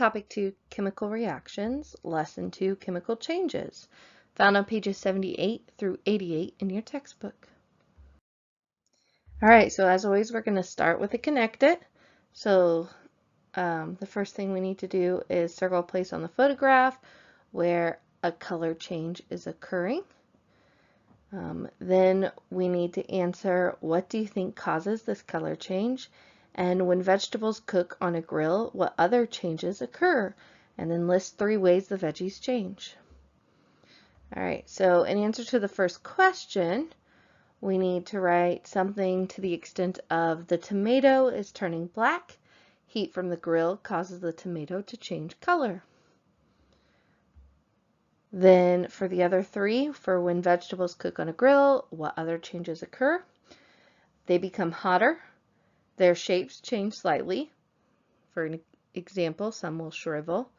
Topic 2, Chemical Reactions, Lesson 2, Chemical Changes, found on pages 78 through 88 in your textbook. All right, so as always, we're going to start with a connect it. So the first thing we need to do is circle a place on the photograph where a color change is occurring. Then we need to answer, what do you think causes this color change? And when vegetables cook on a grill, what other changes occur? And then list 3 ways the veggies change. All right, so in answer to the first question, we need to write something to the extent of the tomato is turning black. Heat from the grill causes the tomato to change color. Then for the other 3, for when vegetables cook on a grill, what other changes occur? They become hotter. Their shapes change slightly. For an example, some will shrivel.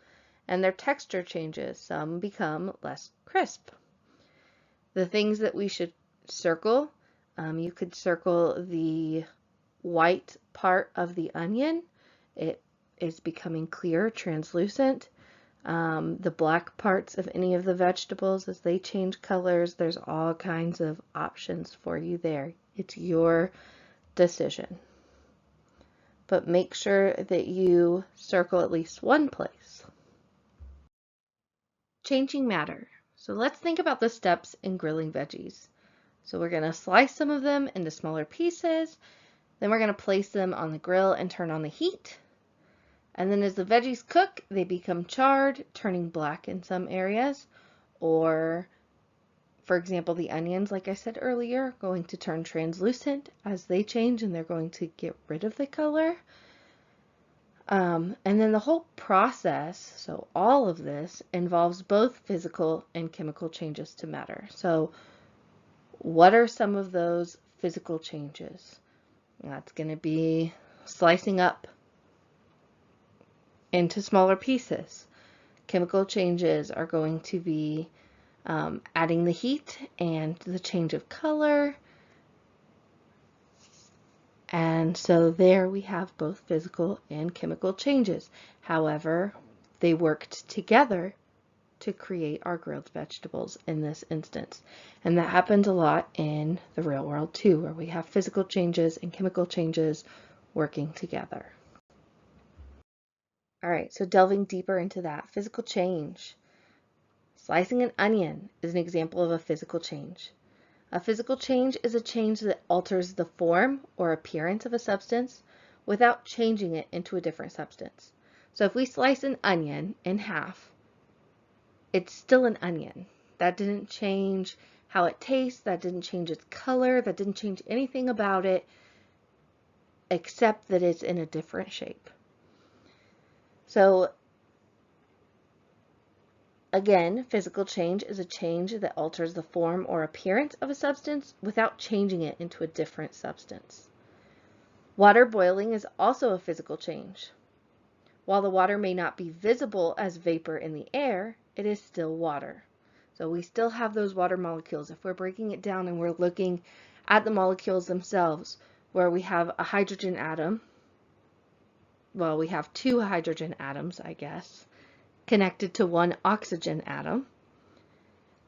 And their texture changes. Some become less crisp. The things that we should circle, you could circle the white part of the onion. It is becoming clear, translucent. The black parts of any of the vegetables, as they change colors, there's all kinds of options for you there. It's your decision. But make sure that you circle at least one place. Changing matter. So let's think about the steps in grilling veggies. So we're going to slice some of them into smaller pieces. Then we're going to place them on the grill and turn on the heat. And then as the veggies cook, they become charred, turning black in some areas. Or, for example, the onions, like I said earlier, going to turn translucent as they change, and they're going to get rid of the color. And then the whole process, so all of this, involves both physical and chemical changes to matter. So what are some of those physical changes? That's going to be slicing up into smaller pieces. Chemical changes are going to be adding the heat and the change of color. And so there we have both physical and chemical changes. However, they worked together to create our grilled vegetables in this instance. And that happens a lot in the real world too, where we have physical changes and chemical changes working together. All right, so delving deeper into that, physical change. Slicing an onion is an example of a physical change. A physical change is a change that alters the form or appearance of a substance without changing it into a different substance. So if we slice an onion in half, it's still an onion. That didn't change how it tastes, that didn't change its color, that didn't change anything about it except that it's in a different shape. So again, physical change is a change that alters the form or appearance of a substance without changing it into a different substance. Water boiling is also a physical change. While the water may not be visible as vapor in the air, it is still water. So we still have those water molecules. If we're breaking it down and we're looking at the molecules themselves, where we have a hydrogen atom, well, we have 2 hydrogen atoms, I guess, connected to 1 oxygen atom,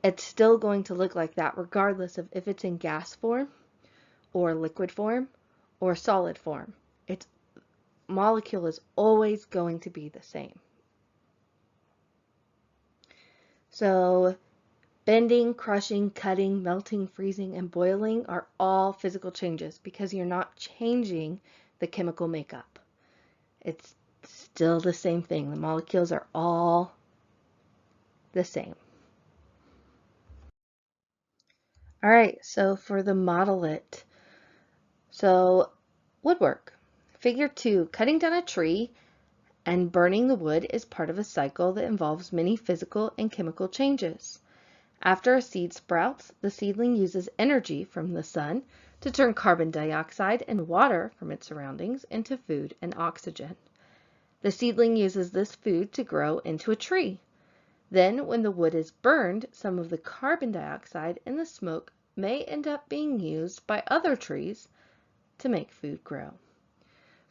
it's still going to look like that regardless of if it's in gas form or liquid form or solid form. Its molecule is always going to be the same. So bending, crushing, cutting, melting, freezing, and boiling are all physical changes because you're not changing the chemical makeup. It's still the same thing. The molecules are all the same. All right, so for the model it. So woodwork. Figure 2, cutting down a tree and burning the wood is part of a cycle that involves many physical and chemical changes. After a seed sprouts, the seedling uses energy from the sun to turn carbon dioxide and water from its surroundings into food and oxygen. The seedling uses this food to grow into a tree. Then, when the wood is burned, some of the carbon dioxide in the smoke may end up being used by other trees to make food grow.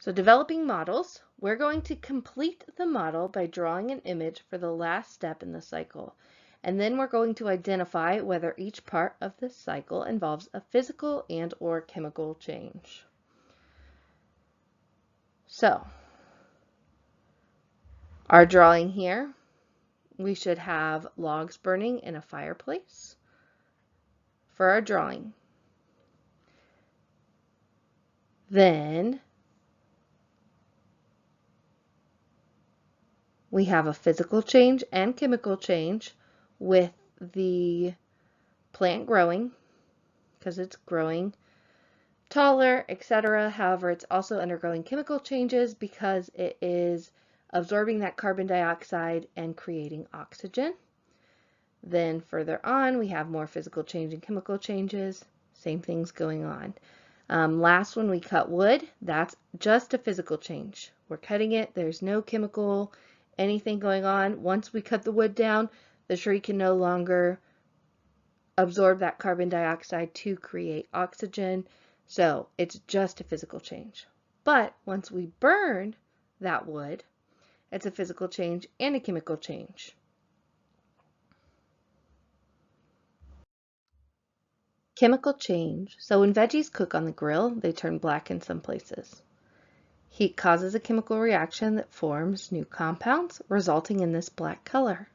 So developing models, we're going to complete the model by drawing an image for the last step in the cycle. And then we're going to identify whether each part of this cycle involves a physical and/or chemical change. So, our drawing here, we should have logs burning in a fireplace for our drawing. Then we have a physical change and chemical change with the plant growing, because it's growing taller, etc. However, it's also undergoing chemical changes because it is absorbing that carbon dioxide and creating oxygen. Then further on, we have more physical change and chemical changes. Same things going on. Last one, we cut wood. That's just a physical change. We're cutting it. There's no chemical anything going on. Once we cut the wood down, the tree can no longer absorb that carbon dioxide to create oxygen. So it's just a physical change. But once we burn that wood, it's a physical change and a chemical change. Chemical change. So when veggies cook on the grill, they turn black in some places. Heat causes a chemical reaction that forms new compounds, resulting in this black color.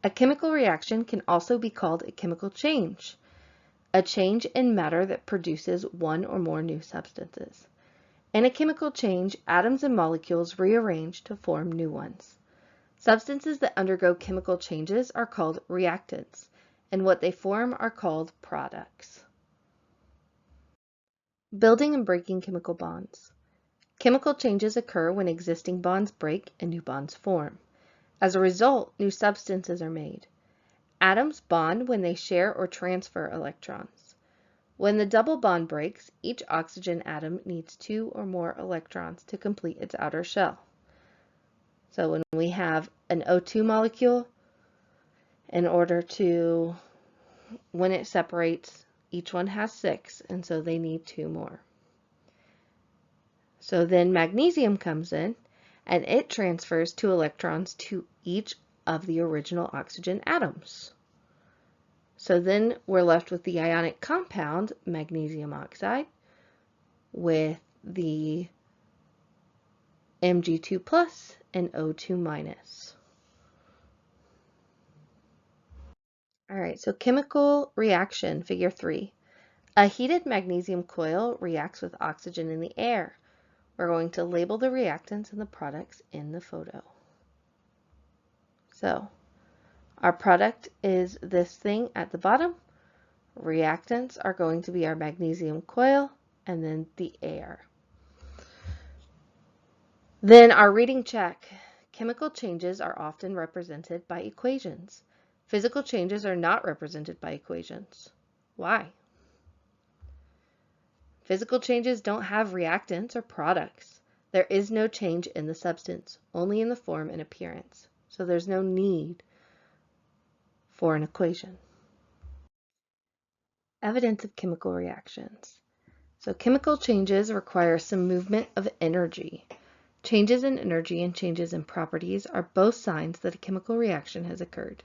A chemical reaction can also be called a chemical change, a change in matter that produces one or more new substances. In a chemical change, atoms and molecules rearrange to form new ones. Substances that undergo chemical changes are called reactants, and what they form are called products. Building and breaking chemical bonds. Chemical changes occur when existing bonds break and new bonds form. As a result, new substances are made. Atoms bond when they share or transfer electrons. When the double bond breaks, each oxygen atom needs 2 or more electrons to complete its outer shell. So when we have an O2 molecule, when it separates, each one has 6, and so they need 2 more. So then magnesium comes in, and it transfers 2 electrons to each of the original oxygen atoms. So then we're left with the ionic compound, magnesium oxide, with the Mg2+ and O2-. All right, so chemical reaction, figure 3. A heated magnesium coil reacts with oxygen in the air. We're going to label the reactants and the products in the photo. So our product is this thing at the bottom. Reactants are going to be our magnesium coil and then the air. Then our reading check. Chemical changes are often represented by equations. Physical changes are not represented by equations. Why? Physical changes don't have reactants or products. There is no change in the substance, only in the form and appearance. So there's no need for an equation. Evidence of chemical reactions. So chemical changes require some movement of energy. Changes in energy and changes in properties are both signs that a chemical reaction has occurred.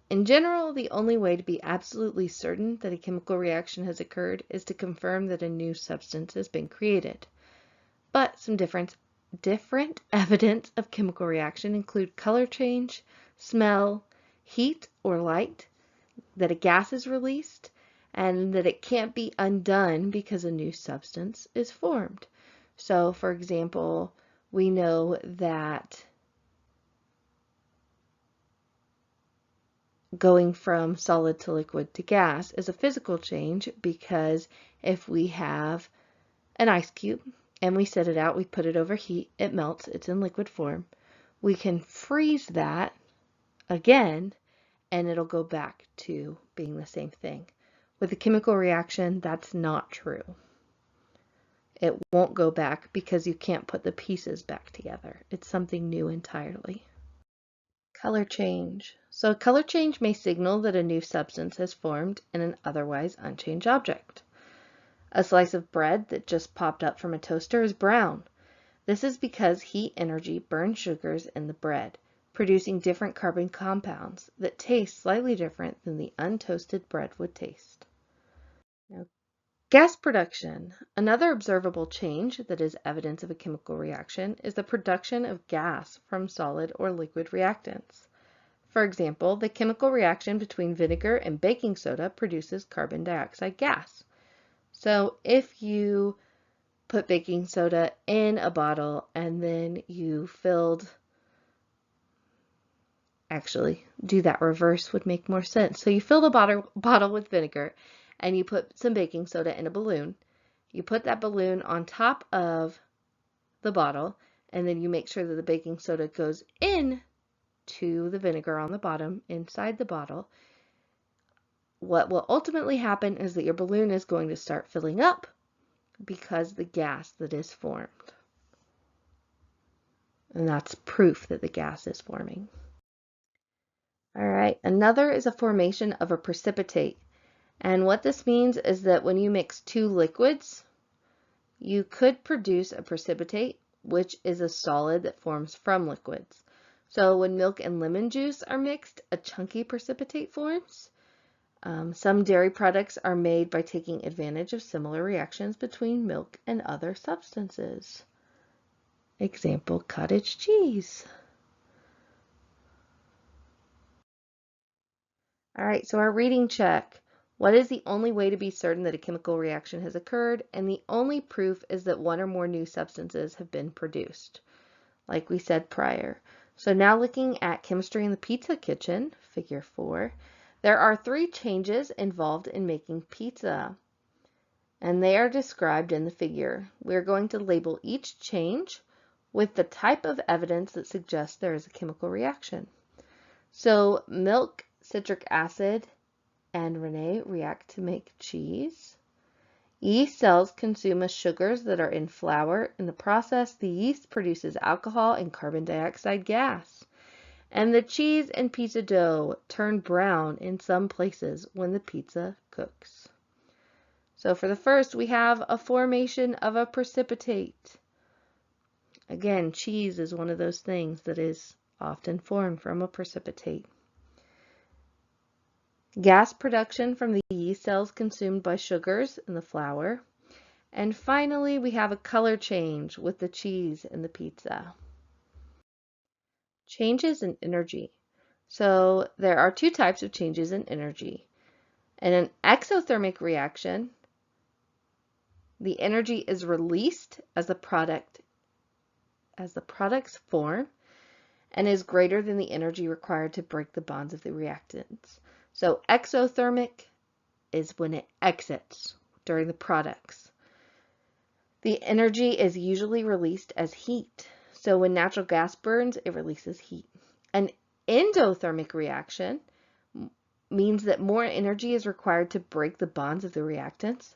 In general, the only way to be absolutely certain that a chemical reaction has occurred is to confirm that a new substance has been created. But some different evidence of chemical reaction include color change, smell, heat or light, that a gas is released, and that it can't be undone because a new substance is formed. So, for example, we know that going from solid to liquid to gas is a physical change because if we have an ice cube and we set it out, we put it over heat, it melts, it's in liquid form. We can freeze that again and it'll go back to being the same thing. With a chemical reaction, that's not true. It won't go back because you can't put the pieces back together. It's something new entirely. Color change. So a color change may signal that a new substance has formed in an otherwise unchanged object. A slice of bread that just popped up from a toaster is brown. This is because heat energy burns sugars in the bread, producing different carbon compounds that taste slightly different than the untoasted bread would taste. Now, gas production. Another observable change that is evidence of a chemical reaction is the production of gas from solid or liquid reactants. For example, the chemical reaction between vinegar and baking soda produces carbon dioxide gas. So if you put baking soda in a bottle and then you actually do that reverse would make more sense. So you fill the bottle with vinegar and you put some baking soda in a balloon. You put that balloon on top of the bottle and then you make sure that the baking soda goes in to the vinegar on the bottom inside the bottle. What will ultimately happen is that your balloon is going to start filling up because the gas that is formed. And that's proof that the gas is forming. All right, another is a formation of a precipitate. And what this means is that when you mix two liquids, you could produce a precipitate, which is a solid that forms from liquids. So when milk and lemon juice are mixed, a chunky precipitate forms. Some dairy products are made by taking advantage of similar reactions between milk and other substances. Example, cottage cheese. All right, so our reading check. What is the only way to be certain that a chemical reaction has occurred? And the only proof is that one or more new substances have been produced, like we said prior. So now looking at chemistry in the pizza kitchen, figure 4, there are 3 changes involved in making pizza, and they are described in the figure. We're going to label each change with the type of evidence that suggests there is a chemical reaction. So milk, citric acid, and Renee react to make cheese. Yeast cells consume the sugars that are in flour. In the process, the yeast produces alcohol and carbon dioxide gas. And the cheese and pizza dough turn brown in some places when the pizza cooks. So for the first, we have a formation of a precipitate. Again, cheese is one of those things that is often formed from a precipitate. Gas production from the yeast cells consumed by sugars in the flour. And finally, we have a color change with the cheese and the pizza. Changes in energy. So there are 2 types of changes in energy. In an exothermic reaction, the energy is released as the products form and is greater than the energy required to break the bonds of the reactants. So exothermic is when it exits during the products. The energy is usually released as heat. So when natural gas burns, it releases heat. An endothermic reaction means that more energy is required to break the bonds of the reactants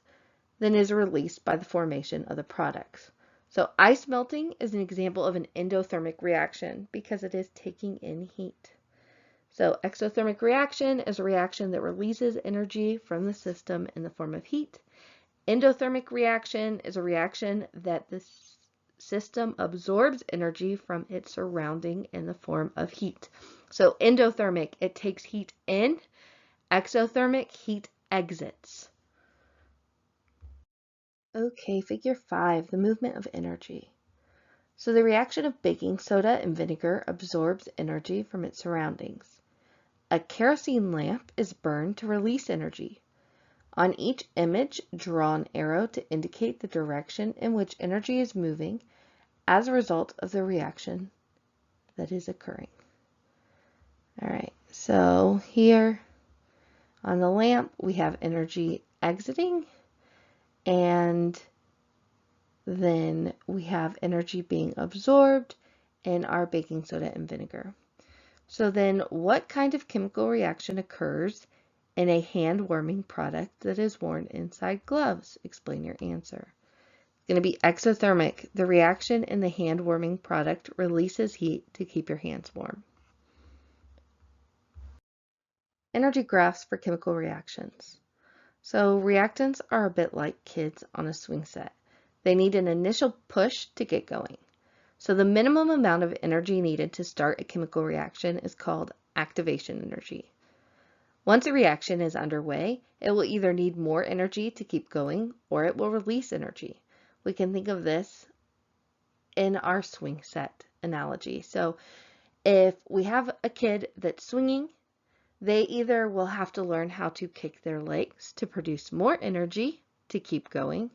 than is released by the formation of the products. So ice melting is an example of an endothermic reaction because it is taking in heat. So exothermic reaction is a reaction that releases energy from the system in the form of heat. Endothermic reaction is a reaction that the system absorbs energy from its surrounding in the form of heat. So endothermic, it takes heat in. Exothermic, heat exits. Okay, figure 5, the movement of energy. So the reaction of baking soda and vinegar absorbs energy from its surroundings. A kerosene lamp is burned to release energy. On each image, draw an arrow to indicate the direction in which energy is moving as a result of the reaction that is occurring. All right, so here on the lamp, we have energy exiting, and then we have energy being absorbed in our baking soda and vinegar. So then what kind of chemical reaction occurs in a hand-warming product that is worn inside gloves? Explain your answer. It's going to be exothermic. The reaction in the hand-warming product releases heat to keep your hands warm. Energy graphs for chemical reactions. So reactants are a bit like kids on a swing set. They need an initial push to get going. So the minimum amount of energy needed to start a chemical reaction is called activation energy. Once a reaction is underway, it will either need more energy to keep going or it will release energy. We can think of this in our swing set analogy. So if we have a kid that's swinging, they either will have to learn how to kick their legs to produce more energy to keep going,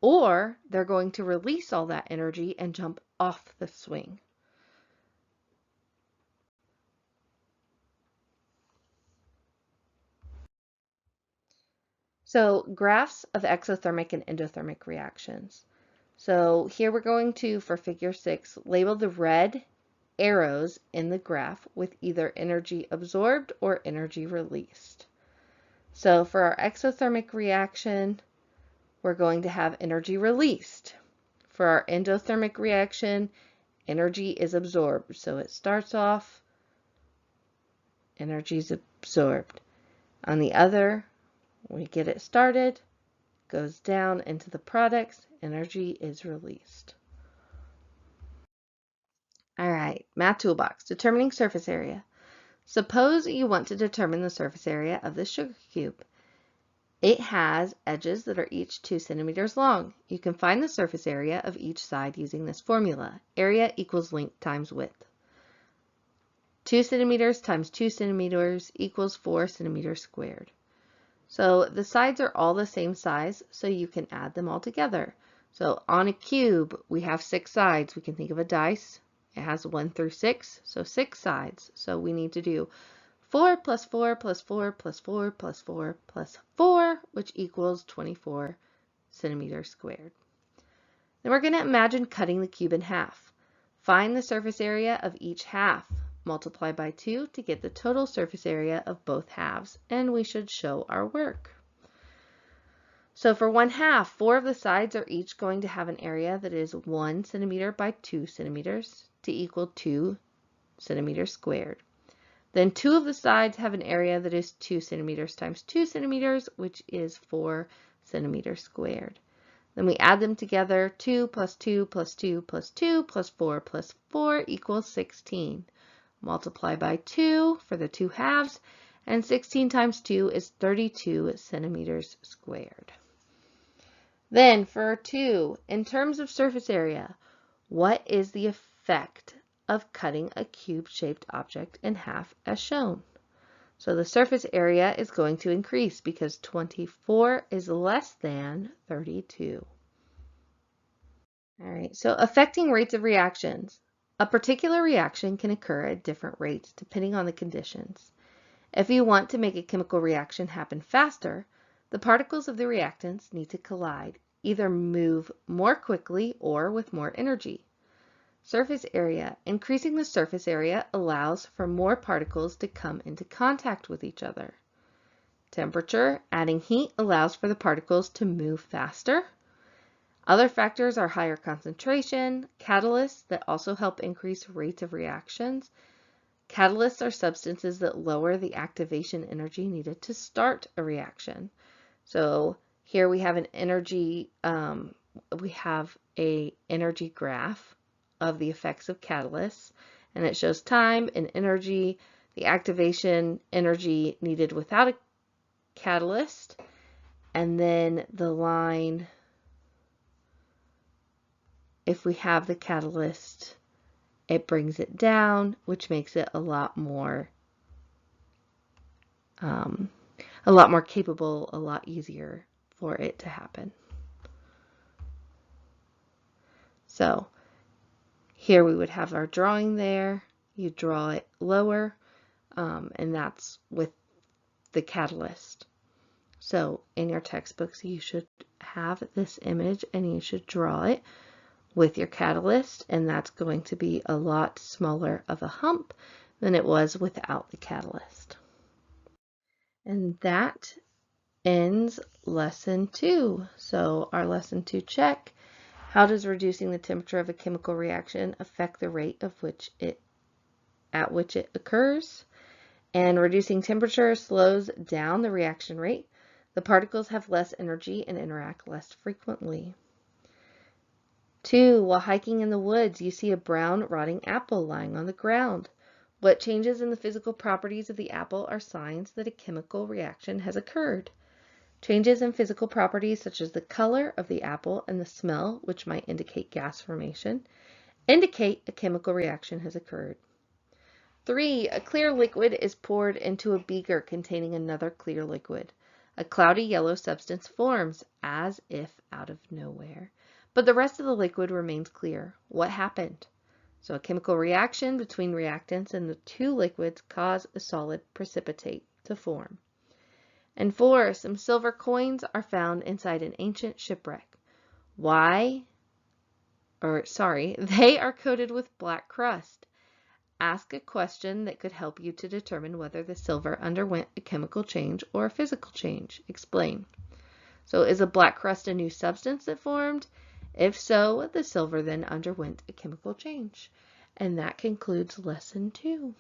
or they're going to release all that energy and jump off the swing. So graphs of exothermic and endothermic reactions. So here we're going to, for figure 6, label the red arrows in the graph with either energy absorbed or energy released. So for our exothermic reaction, we're going to have energy released. For our endothermic reaction, energy is absorbed. So it starts off, energy is absorbed. On the other, we get it started, goes down into the products, energy is released. All right, math toolbox, determining surface area. Suppose you want to determine the surface area of the sugar cube. It has edges that are each 2 centimeters long. You can find the surface area of each side using this formula. Area equals length times width. 2 centimeters times 2 centimeters equals 4 centimeters squared. So the sides are all the same size, so you can add them all together. So on a cube, we have 6 sides. We can think of a dice. It has 1 through 6, so 6 sides. So we need to do 4 plus 4 plus 4 plus 4 plus 4 plus 4, which equals 24 centimeters squared. Then we're going to imagine cutting the cube in half. Find the surface area of each half. Multiply by 2 to get the total surface area of both halves, and we should show our work. So for 1/2, 4 of the sides are each going to have an area that is 1 centimeter by 2 centimeters to equal 2 centimeters squared. Then 2 of the sides have an area that is 2 centimeters times 2 centimeters, which is 4 centimeters squared. Then we add them together, 2 plus 2 plus 2 plus 2 plus 4 equals 16. Multiply by 2 for the 2 halves, and 16 times 2 is 32 centimeters squared. Then for 2, in terms of surface area, what is the effect of cutting a cube-shaped object in half as shown? So the surface area is going to increase because 24 is less than 32. All right, so affecting rates of reactions. A particular reaction can occur at different rates depending on the conditions. If you want to make a chemical reaction happen faster, the particles of the reactants need to collide, either move more quickly or with more energy. Surface area. Increasing the surface area allows for more particles to come into contact with each other. Temperature. Adding heat allows for the particles to move faster. Other factors are higher concentration, catalysts that also help increase rates of reactions. Catalysts are substances that lower the activation energy needed to start a reaction. So here we have an energy, energy graph of the effects of catalysts, and it shows time and energy, the activation energy needed without a catalyst, and then the line, if we have the catalyst, it brings it down, which makes it a lot more capable, a lot easier for it to happen. So here we would have our drawing there. You draw it lower, and that's with the catalyst. So in your textbooks, you should have this image and you should draw it with your catalyst, and that's going to be a lot smaller of a hump than it was without the catalyst. And that ends lesson 2. So our lesson 2 check. How does reducing the temperature of a chemical reaction affect the rate at which it occurs? And reducing temperature slows down the reaction rate. The particles have less energy and interact less frequently. 2. While hiking in the woods, you see a brown, rotting apple lying on the ground. What changes in the physical properties of the apple are signs that a chemical reaction has occurred? Changes in physical properties such as the color of the apple and the smell, which might indicate gas formation, indicate a chemical reaction has occurred. 3. A clear liquid is poured into a beaker containing another clear liquid. A cloudy yellow substance forms, as if out of nowhere, but the rest of the liquid remains clear. What happened? So a chemical reaction between reactants and the two liquids cause a solid precipitate to form. And 4, some silver coins are found inside an ancient shipwreck. They are coated with black crust. Ask a question that could help you to determine whether the silver underwent a chemical change or a physical change. Explain. So is a black crust a new substance that formed? If so, the silver then underwent a chemical change. And that concludes lesson 2.